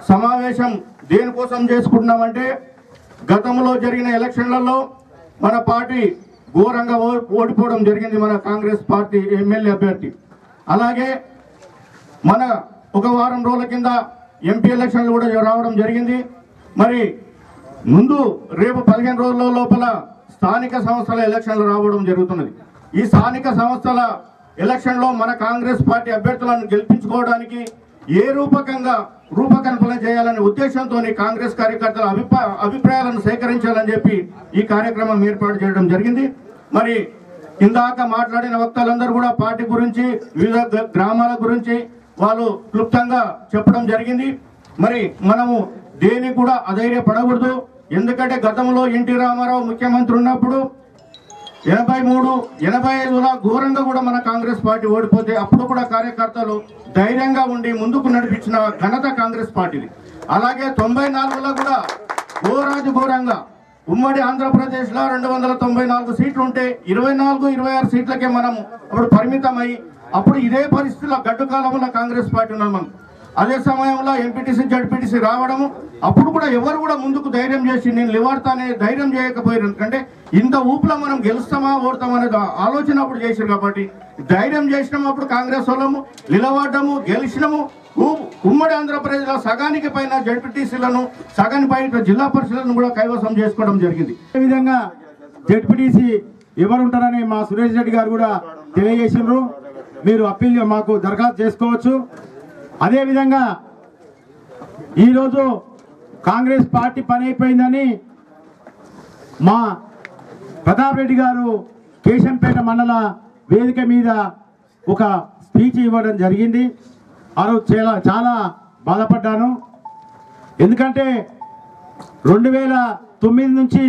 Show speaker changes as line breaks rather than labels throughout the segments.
సమావేశం దేనికోసం చేసుకుంటున్నామంటే గతంలో జరిగిన ఎలక్షన్లలో మన పార్టీ ఘోరంగా ఓడిపోవడం జరిగింది, మన కాంగ్రెస్ పార్టీ ఎమ్మెల్యే అభ్యర్థి. అలాగే మన ఒక వారం రోజుల కింద ఎంపీ ఎలక్షన్లు కూడా రావడం జరిగింది. మరి ముందు రేపు 15 రోజుల లోపల స్థానిక సంస్థల ఎలక్షన్లు రావడం జరుగుతున్నది. ఈ స్థానిక సంస్థల ఎలక్షన్లో మన కాంగ్రెస్ పార్టీ అభ్యర్థులను గెలిపించుకోవడానికి ఏ రూపకల్పన చేయాలనే ఉద్దేశంతో కాంగ్రెస్ కార్యకర్తల అభిప్రాయాలను సేకరించాలని చెప్పి ఈ కార్యక్రమం ఏర్పాటు చేయడం జరిగింది. మరి ఇందాక మాట్లాడిన వక్తలందరూ కూడా పార్టీ గురించి, వివిధ గ్రామాల గురించి వాళ్ళు క్లుప్తంగా చెప్పడం జరిగింది. మరి మనము దేనికి కూడా అధైర్యపడకూడదు. ఎందుకంటే గతంలో ఎన్టీ రామారావు ముఖ్యమంత్రి ఉన్నప్పుడు 83, 85ల ఘోరంగా కూడా మన కాంగ్రెస్ పార్టీ ఓడిపోతే అప్పుడు కూడా కార్యకర్తలు ధైర్యంగా ఉండి ముందుకు నడిపించిన ఘనత కాంగ్రెస్ పార్టీది. అలాగే 94లో కూడా ఘోరంగా ఉమ్మడి ఆంధ్రప్రదేశ్లో 294 సీట్లు ఉంటే 24, 26 సీట్లకే మనం అప్పుడు పరిమితమై అప్పుడు ఇదే పరిస్థితుల్లో గడ్డు కాలంలో కాంగ్రెస్ పార్టీ ఉన్నాం మనం. అదే సమయంలో ఎంపీటీసీ జడ్పీటీసీ రావడము అప్పుడు కూడా ఎవరు కూడా ముందుకు ధైర్యం చేసి నేను నిలబడతానే ధైర్యం చేయకపోయారు. ఎందుకంటే ఇంత ఊపులో మనం గెలుస్తామా ఓడతామా అనేది ఆలోచన అప్పుడు చేశారు. కాబట్టి ధైర్యం చేసినాము, అప్పుడు కాంగ్రెస్ వాళ్ళము నిలబడ్డము, గెలిచినాము. ఉమ్మడి ఆంధ్రప్రదేశ్లో సగానికి పైన జడ్పీటీసీలను, సగానికి పైన జిల్లా పరిషత్లను కూడా కైవసం చేసుకోవడం జరిగింది.
ఈ విధంగా జడ్పీటీసీ ఎవరు ఉంటారని మా సురేష్ రెడ్డి గారు కూడా తెలియజేసినారు. మీరు అప్పీల్ మాకు దరఖాస్తు చేసుకోవచ్చు. అదేవిధంగా ఈరోజు కాంగ్రెస్ పార్టీ పని అయిపోయిందని మా ప్రతాప్ రెడ్డి గారు కేశంపేట మండల వేదిక మీద ఒక స్పీచ్ ఇవ్వడం జరిగింది. ఆ రోజు చాలా బాధపడ్డాను. ఎందుకంటే 2009 నుంచి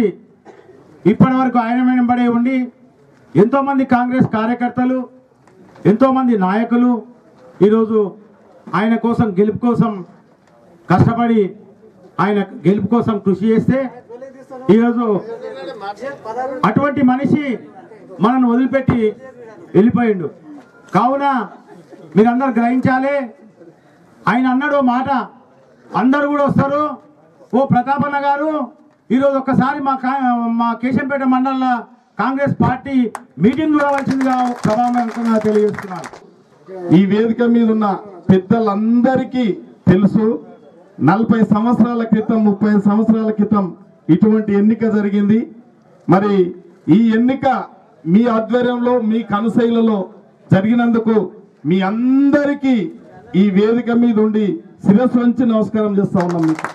ఇప్పటి వరకు ఆయన వెంబడే ఉండి ఎంతోమంది కాంగ్రెస్ కార్యకర్తలు, ఎంతోమంది నాయకులు ఈరోజు ఆయన కోసం, గెలుపు కోసం కష్టపడి ఆయన గెలుపు కోసం కృషి చేస్తే ఈరోజు అటువంటి మనిషి మనల్ని వదిలిపెట్టి వెళ్ళిపోయిండు. కావున మీరందరూ గ్రహించాలి. ఆయన అన్నాడు మాట, అందరూ కూడా వస్తారు. ఓ ప్రతాపన్న గారు ఈరోజు ఒక్కసారి మా కేశంపేట మండల కాంగ్రెస్ పార్టీ మీటింగ్ చూడవలసిందిగా సభాముఖంగా తెలియజేస్తున్నారు.
ఈ వేదిక మీద ఉన్న పెద్దలందరికీ తెలుసు, 40 సంవత్సరాల క్రితం, 30 సంవత్సరాల క్రితం ఇటువంటి ఎన్నిక జరిగింది. మరి ఈ ఎన్నిక మీ ఆధ్వర్యంలో, మీ కనుసైలలో జరిగినందుకు మీ అందరికీ ఈ వేదిక మీద ఉండి శిరస్సు వంచి నమస్కారం చేస్తా ఉన్నాం. మీకు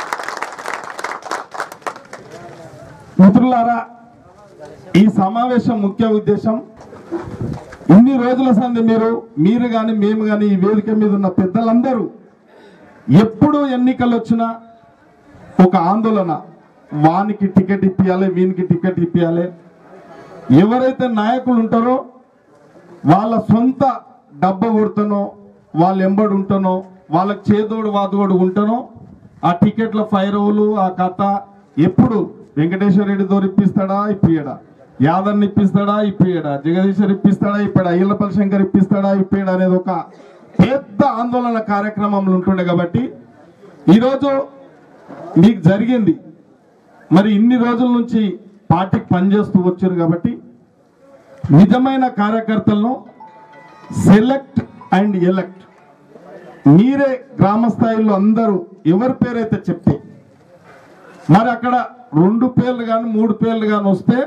మిత్రులారా, ఈ సమావేశం ముఖ్య ఉద్దేశం, ఇన్ని రోజుల సంది మీరు కానీ మేము కానీ ఈ వేదిక మీద ఉన్న పెద్దలందరూ ఎప్పుడు ఎన్నికలు వచ్చినా ఒక ఆందోళన, వానికి టికెట్ ఇప్పియాలి, వీనికి టికెట్ ఇప్పియాలి. ఎవరైతే నాయకులు ఉంటారో వాళ్ళ సొంత డబ్బు కొడుతానో, వాళ్ళు ఎంబడి ఉంటానో, వాళ్ళకి చేదోడు వాదోడు ఉంటానో ఆ టికెట్ల ఫైరవులు, ఆ కథ ఎప్పుడు వెంకటేశ్వర రెడ్డి దోరు ఇప్పిస్తాడా, ఇప్పియడా, యాదవ్ని ఇప్పిస్తాడా, ఇప్పియడా, జగదీశ్వర్ ఇప్పిస్తాడా, ఇప్పాడా, ఇళ్లపల్లి శంకర్ ఇప్పిస్తాడా, ఇప్పియడా అనేది ఒక పెద్ద ఆందోళన కార్యక్రమంలో ఉంటుండే. కాబట్టి ఈరోజు మీకు జరిగింది. మరి ఇన్ని రోజుల నుంచి పార్టీకి పనిచేస్తూ వచ్చారు కాబట్టి నిజమైన కార్యకర్తలను సెలెక్ట్ అండ్ ఎలెక్ట్ మీరే గ్రామ స్థాయిలో అందరూ ఎవరి పేరైతే చెప్తే, మరి అక్కడ 2 పేర్లు కానీ 3 పేర్లు కానీ వస్తే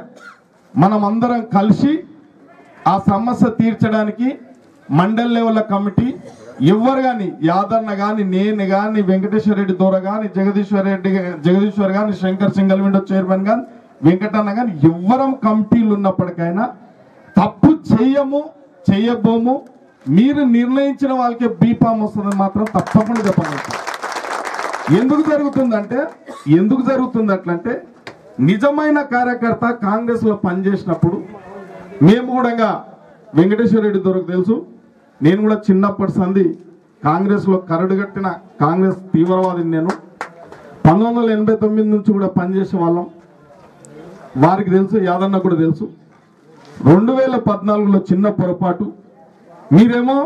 మనం అందరం కలిసి ఆ సమస్య తీర్చడానికి మండల్ లెవెల్ కమిటీ ఎవరు కానీ, యాదన్న కానీ, నేను కానీ, వెంకటేశ్వర రెడ్డి దొర కానీ, జగదీశ్వర్ కానీ, శంకర్ సింగల్ విండో చైర్మన్ కానీ, వెంకటన్న కానీ, ఎవ్వరం కమిటీలు ఉన్నప్పటికైనా తప్పు చేయబోము, మీరు నిర్ణయించిన వాళ్ళకే బీఫామ్ వస్తుందని మాత్రం తప్పకుండా చెప్పగలుగుతాం. ఎందుకు జరుగుతుంది అట్లంటే నిజమైన కార్యకర్త కాంగ్రెస్ లో పనిచేసినప్పుడు, మేము కూడా వెంకటేశ్వర రెడ్డి దొరకు తెలుసు, నేను కూడా చిన్నప్పటి సంది కాంగ్రెస్ లో కరడుగట్టిన కాంగ్రెస్ తీవ్రవాదిని. నేను 1989 నుంచి కూడా పనిచేసే వాళ్ళం, వారికి తెలుసు, యాదన్న కూడా తెలుసు. 2014లో చిన్న పొరపాటు, మీరేమో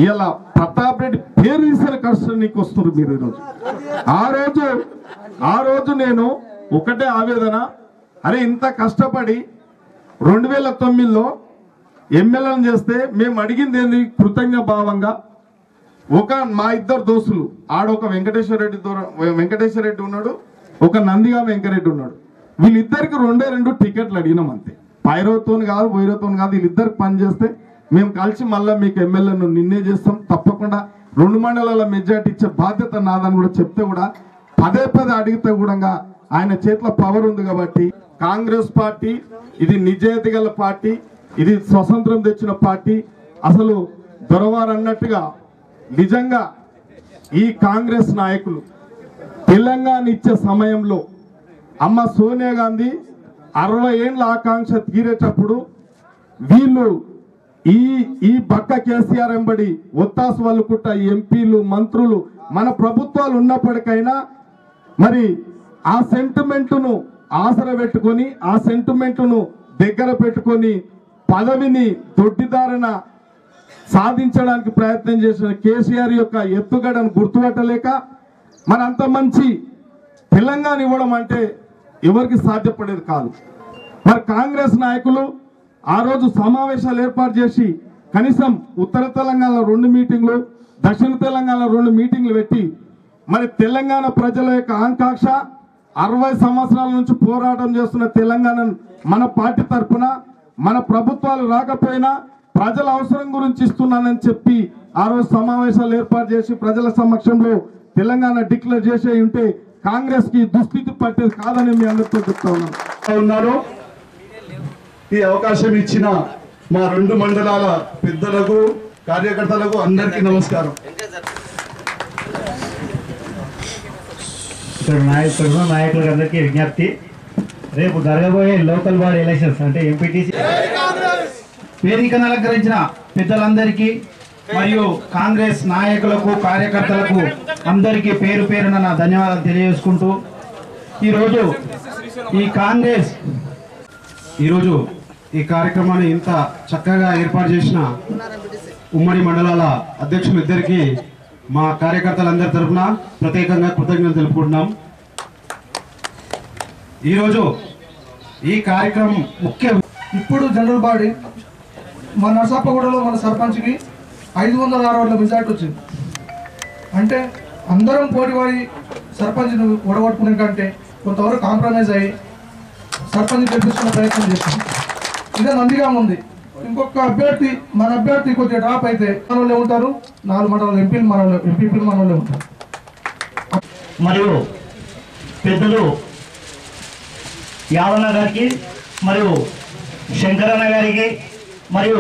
ఇలా ప్రతాప్ రెడ్డి పేరు తీసిన కష్టం నీకు వస్తున్నారు మీరు ఈరోజు. ఆ రోజు నేను ఒకటే ఆవేదన, అరే ఇంత కష్టపడి 2009లో ఎమ్మెల్యేలను చేస్తే మేము అడిగింది ఏంది, కృతజ్ఞ భావంగా మా ఇద్దరు దోస్తులు, ఆడొక వెంకటేశ్వర రెడ్డి ఉన్నాడు, ఒక నందిగా వెంకరెడ్డి ఉన్నాడు. వీళ్ళిద్దరికి 2 టికెట్లు అడిగినాం అంతే. పైరవతో కాదు వైరవతో కాదు, వీళ్ళిద్దరికి పని చేస్తే మేము కలిసి మళ్ళీ మీకు ఎమ్మెల్యేను నిన్నే చేస్తాం, తప్పకుండా 2 మండలాల మెజార్టీ ఇచ్చే బాధ్యత నాదని కూడా చెప్తే కూడా పదే అడిగితే కూడా ఆయన చేతిలో పవర్ ఉంది. కాబట్టి కాంగ్రెస్ పార్టీ ఇది నిజాయితీ గల పార్టీ, ఇది స్వతంత్రం తెచ్చిన పార్టీ. అసలు దొరవారు అన్నట్టుగా నిజంగా ఈ కాంగ్రెస్ నాయకులు తెలంగాణ ఇచ్చే సమయంలో అమ్మ సోనియా గాంధీ 60 ఏళ్ల ఆకాంక్ష తీరేటప్పుడు వీళ్ళు ఈ బక్క కేసీఆర్ ఎంబడి ఒత్తాసు వల్లుకుట్ట ఎంపీలు మంత్రులు మన ప్రభుత్వాలు ఉన్నప్పటికైనా మరి ఆ సెంటిమెంటును ఆసర పెట్టుకొని, ఆ సెంటిమెంటును దగ్గర పెట్టుకొని పదవిని దొడ్డిదారణ సాధించడానికి ప్రయత్నం చేసిన కేసీఆర్ యొక్క ఎత్తుగడను గుర్తుపట్టలేక మనంత మంచి తెలంగాణ ఇవ్వడం అంటే ఎవరికి సాధ్యపడేది కాదు. మరి కాంగ్రెస్ నాయకులు ఆ రోజు సమావేశాలు ఏర్పాటు చేసి కనీసం ఉత్తర తెలంగాణలో 2 మీటింగ్లు, దక్షిణ తెలంగాణలో 2 మీటింగ్లు పెట్టి మరి తెలంగాణ ప్రజల యొక్క ఆకాంక్ష 60 సంవత్సరాల నుంచి పోరాటం చేస్తున్న తెలంగాణను మన పార్టీ తరఫున మన ప్రభుత్వాలు రాకపోయినా ప్రజల అవసరం గురించి ఇస్తున్నానని చెప్పి ఆ రోజు సమావేశాలు ఏర్పాటు చేసి ప్రజల సమక్షంలో తెలంగాణ డిక్లేర్ చేసే ఉంటే కాంగ్రెస్ కి దుస్థితి పట్టేది కాదని మీ అందరితో చెప్తా
ఉన్నారు. ఈ అవకాశం ఇచ్చిన మా 2 మండలాల పెద్దలకు, కార్యకర్తలకు అందరికీ నమస్కారం.
నాయకులకు అందరికీ విజ్ఞప్తి, రేపు జరగబోయే లోకల్ బాడీ ఎలక్షన్స్ అంటే ఎంపీటీసీ వేదికను అలంకరించిన పెద్దలందరికీ మరియు కాంగ్రెస్ నాయకులకు, కార్యకర్తలకు అందరికీ పేరు పేరున నా ధన్యవాదాలు తెలియజేసుకుంటూ ఈరోజు ఈ కార్యక్రమాన్ని ఇంత చక్కగా ఏర్పాటు చేసిన ఉమ్మడి మండలాల అధ్యక్షులు ఇద్దరికి మా కార్యకర్తలందరి తరఫున ప్రత్యేకంగా కృతజ్ఞతలు తెలుపుకుంటున్నాం. ఈరోజు ఈ కార్యక్రమం
ఇప్పుడు జనరల్ బాడీ మన నరసాపగూడలో మన సర్పంచ్కి 506 ఓట్ల మెజార్టీ వచ్చింది. అంటే అందరం పోటీపడి సర్పంచ్ను ఓడగొట్టుకునే కంటే కొంతవరకు కాంప్రమైజ్ అయ్యి సర్పంచ్ గెలిపించుకునే ప్రయత్నం చేస్తాం. ఇదే నందిగా ఉంది. ఇంకొక అభ్యర్థి మన అభ్యర్థి కొద్దిగా డ్రాప్ అయితే మనోళ్ళే ఉంటారు, 4 మండలాల ఎంపీపీలు మనోళ్ళే ఉంటారు.
మరియు పెద్దలు యాదన్న గారికి మరియు శంకరన్న గారికి మరియు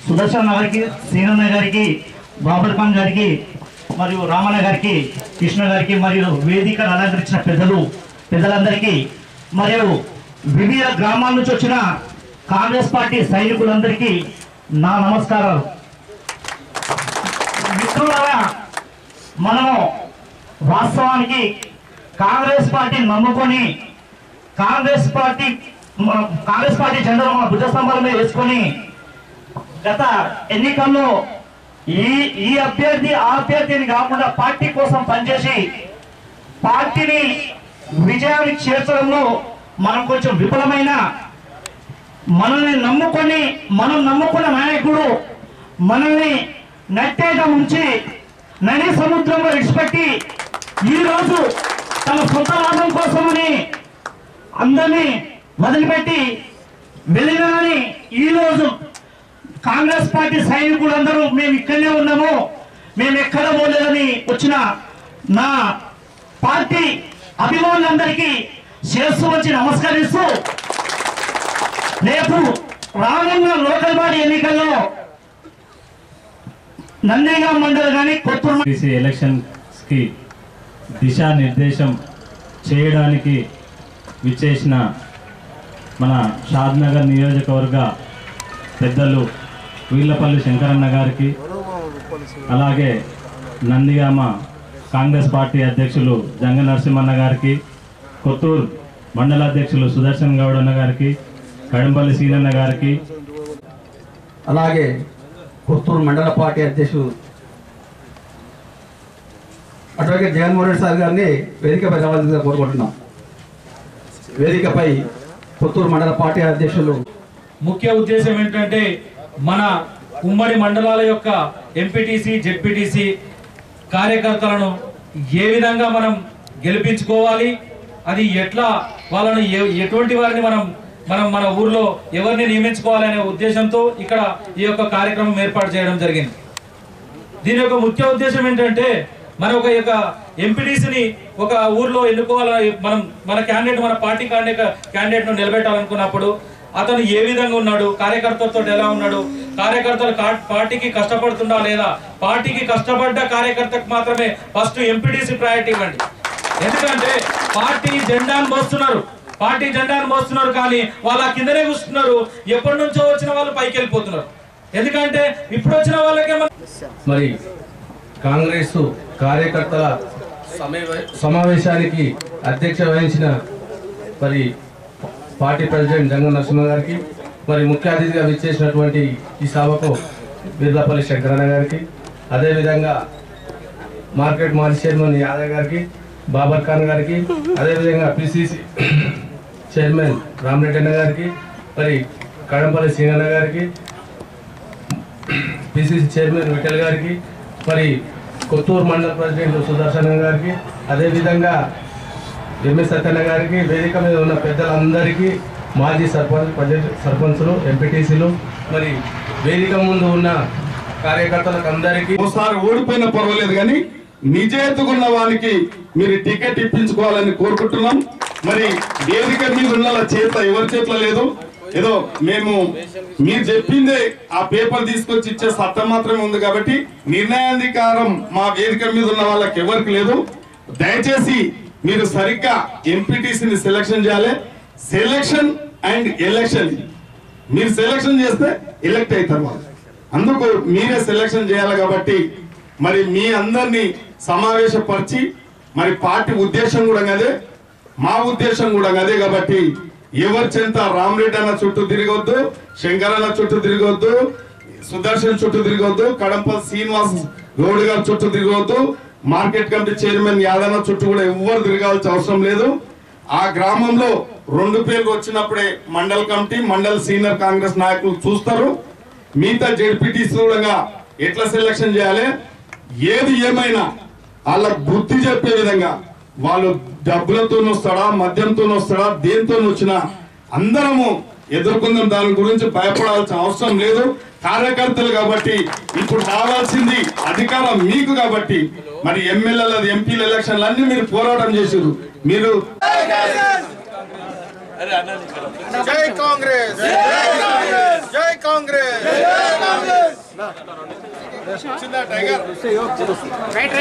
సుదర్శన్ గారికి, శ్రీనన్న గారికి, బాబర్ ఖాన్ గారికి మరియు రామన్న గారికి, కృష్ణ గారికి మరియు వేదికను అలంకరించిన పెద్దలందరికీ మరియు వివిధ గ్రామాల నుంచి వచ్చిన కాంగ్రెస్ పార్టీ సైనికులందరికీ నా నమస్కారాలు. మిత్రులారా, మనము వాస్తవానికి కాంగ్రెస్ పార్టీని నమ్ముకొని కాంగ్రెస్ పార్టీ జెండా మన భుజస్తంభాల మీద వేసుకొని గత ఎన్నికల్లో ఈ అభ్యర్థి ఆ అభ్యర్థిని కాకుండా పార్టీ కోసం పనిచేసి పార్టీని విజయానికి చేర్చడంలో మనం కొంచెం విఫలమైన మనల్ని నమ్ముకున్న నాయకుడు మనల్ని నట్టేట ఉంచి నది సముద్రంలో విడిచిపెట్టి ఈరోజు తన సొంత లాభం కోసమని అందరినీ వదిలిపెట్టి వెళ్ళినామని ఈరోజు కాంగ్రెస్ పార్టీ సైనికులందరూ మేము ఇక్కడనే ఉన్నాము, మేము ఎక్కడ పోలేదని వచ్చిన నా పార్టీ అభిమానులందరికీ శిరస్సు వచ్చి నమస్కరిస్తూ రేపు రానున్న లోకల్ బాడీ ఎన్నికల్లో నందిగా మండలి కానీ కొత్తూరు
ఎలక్షన్స్ కి దిశానిర్దేశం చేయడానికి విచ్చేసిన మన షాద్నగర్ నియోజకవర్గ పెద్దలు వీళ్లపల్లి శంకరన్న గారికి, అలాగే నందిగామ కాంగ్రెస్ పార్టీ అధ్యక్షులు జంగ నరసింహన్న గారికి, కొత్తూరు మండల అధ్యక్షులు సుదర్శన్ గౌడన్న గారికి, కడంపల్లి సీనన్న గారికి,
అలాగే కొత్తూరు మండల పార్టీ అధ్యక్షులు అడ్వకేట్ జగన్మోహన్ రెడ్డి సార్ గారిని వేదికపై రావాల్సిందిగా కోరుకుంటున్నాం. వేదికపై పుత్తూరు మండల పార్టీ అధ్యక్షులు.
ముఖ్య ఉద్దేశం ఏంటంటే మన ఉమ్మడి మండలాల యొక్క ఎంపీటీసీ జెడ్పీటీసీ కార్యకర్తలను ఏ విధంగా మనం గెలిపించుకోవాలి, అది ఎట్లా వాళ్ళను ఎటువంటి వారిని మన ఊర్లో ఎవరిని నియమించుకోవాలనే ఉద్దేశంతో ఇక్కడ ఈ యొక్క కార్యక్రమం ఏర్పాటు చేయడం జరిగింది. దీని యొక్క ముఖ్య ఉద్దేశం ఏంటంటే మన ఒక యొక్క ఎంపీటీసీని ఒక ఊర్లో ఎన్నుకోవాలని మన క్యాండిడేట్ మన పార్టీ క్యాండిడేట్ను నిలబెట్టాలనుకున్నప్పుడు అతను ఏ విధంగా ఉన్నాడు, కార్యకర్తలతో ఎలా ఉన్నాడు, కార్యకర్తలు పార్టీకి కష్టపడుతుందా లేదా, పార్టీకి కష్టపడ్డ కార్యకర్తకు మాత్రమే ఫస్ట్ ఎంపీటీసీ ప్రయారిటీ ఇవ్వండి. ఎందుకంటే పార్టీ జెండాను మోస్తున్నారు కానీ వాళ్ళ కిందనే కూర్చున్నారు. ఎప్పటి నుంచో వచ్చిన వాళ్ళు పైకి వెళ్ళిపోతున్నారు. ఎందుకంటే ఇప్పుడు వచ్చిన వాళ్ళకే
మరి కాంగ్రెస్ కార్యకర్తల సమావేశానికి అధ్యక్ష వహించిన మరి పార్టీ ప్రెసిడెంట్ జంగం నరసింహ గారికి, మరి ముఖ్య అతిథిగా విచ్చేసినటువంటి ఈ సభకు వీర్లపల్లి శంకరన్న గారికి, అదేవిధంగా మార్కెట్ మాజీ చైర్మన్ యాదవ్ గారికి, బాబర్ ఖాన్ గారికి, అదేవిధంగా పిసిసి చైర్మన్ రామరెడ్డి అన్న గారికి, మరి కడంపల్లి సింగన్న గారికి, పిసిసి చైర్మన్ విఠల్ గారికి, మరి కొత్తూరు మండల ప్రెసిడెంట్ సుదర్శన్ గారికి, అదేవిధంగా ఎంఎస్ సత్యన్న గారికి, వేదిక మీద ఉన్న పెద్దలందరికీ, మాజీ సర్పంచులు ఎంపీటీసీలు, మరి వేదిక ముందు ఉన్న కార్యకర్తలకు అందరికీ
ఒకసారి ఓడిపోయినా పర్వాలేదు కానీ నిజేతుకున్న వానికి మీరు టికెట్ ఇప్పించుకోవాలని కోరుకుంటున్నాం. మరి వేదిక మీద ఉన్న చేత ఎవరి చేతిలో లేదు, ఏదో మేము మీరు చెప్పిందే ఆ పేపర్ తీసుకొచ్చి ఇచ్చే సత్తా మాత్రమే ఉంది కాబట్టి నిర్ణయాధికారం మా వేదిక మీద ఉన్న వాళ్ళకి ఎవరికి లేదు. దయచేసి మీరు సరిగ్గా ఎంపీటీసీని సెలక్షన్ చేయాలి. సెలక్షన్ అండ్ ఎలక్షన్, మీరు సెలక్షన్ చేస్తే ఎలక్ట్ అవుతారు వాళ్ళు, అందుకు మీరే సెలక్షన్ చేయాలి. కాబట్టి మరి మీ అందరినీ సమావేశపరిచి మరి పార్టీ ఉద్దేశం కూడా అదే, మా ఉద్దేశం కూడా అదే. కాబట్టి ఎవరి చెంత రామరెడ్డి అన్న చుట్టూ తిరగొద్దు, శంకరన్న చుట్టూ తిరగొద్దు, సుదర్శన్ చుట్టూ తిరగొద్దు, కడంపల్లి శ్రీనివాస్ గౌడ్ గారి చుట్టూ తిరగొద్దు, మార్కెట్ కమిటీ చైర్మన్ యాదన్న చుట్టూ కూడా ఎవ్వరు తిరగాల్సిన అవసరం లేదు. ఆ గ్రామంలో 2 పేర్లు వచ్చినప్పుడే మండల్ కమిటీ, మండల్ సీనియర్ కాంగ్రెస్ నాయకులు చూస్తారు. మిగతా జెడ్పీటీసీ కూడా ఎట్లా సెలక్షన్ చేయాలి, ఏది ఏమైనా వాళ్ళ బుద్ధి చెప్పే విధంగా, వాళ్ళు డబ్బులతో వస్తాడా, మద్యంతో వస్తాడా, దేంతో వచ్చినా అందరము ఎదుర్కొందాం. దాని గురించి భయపడాల్సిన అవసరం లేదు. కార్యకర్తలు కాబట్టి ఇప్పుడు రావాల్సింది అధికారం మీకు. కాబట్టి మరి ఎమ్మెల్యేల ఎంపీల ఎలక్షన్లు అన్ని మీరు పోరాటం చేసారు. మీరు
జై కాంగ్రెస్, జై కాంగ్రెస్, చిన్న టైగర్ రైట్